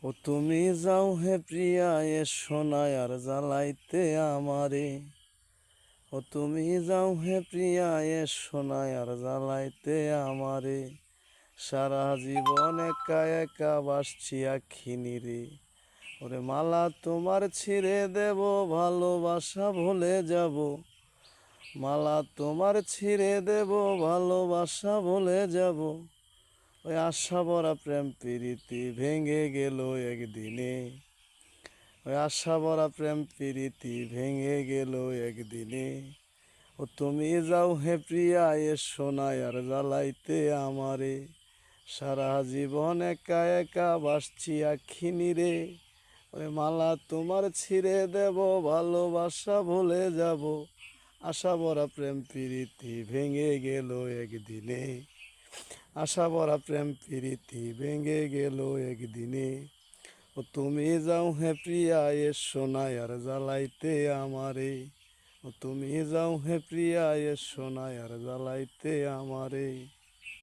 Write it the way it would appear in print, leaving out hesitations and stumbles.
ও তুমি যাও হে প্রিয়া এ সোনায় আর জ্বালাইতে আমারে। ও তুমি যাও হে প্রিয়া এ সোনায় আর জ্বালাইতে আমারে। সারা জীবন একা একা বাসছি আখিনী রে। ওরে মালা তোমার ছিঁড়ে দেব, ভালোবাসা ভুলে যাব। মালা তোমার ছিঁড়ে দেব, ভালোবাসা ভুলে যাব। ওই আশা ভরা প্রেম প্রীতি ভেঙে গেল একদিনে। ওই আশা ভরা প্রেম প্রীতি ভেঙে গেল একদিনে। ও তুমি যাও হে প্রিয়া এ সোনায় আর জ্বালাইতে আমারে। সারা জীবন একা একা বাসছি আখিনী রে। ওই মালা তোমার ছিঁড়ে দেব, ভালোবাসা ভুলে যাব। আশা ভরা প্রেম প্রীতি ভেঙে গেল একদিনে। আশা ভরা প্রেম প্রীতি ভেঙে গেল একদিনে। ও তুমি যাও হে প্রিয়া এ সোনায় আর জ্বালাইতে আমারে। ও তুমি যাও হে প্রিয়া এ সোনায় আর জ্বালাইতে আমারে।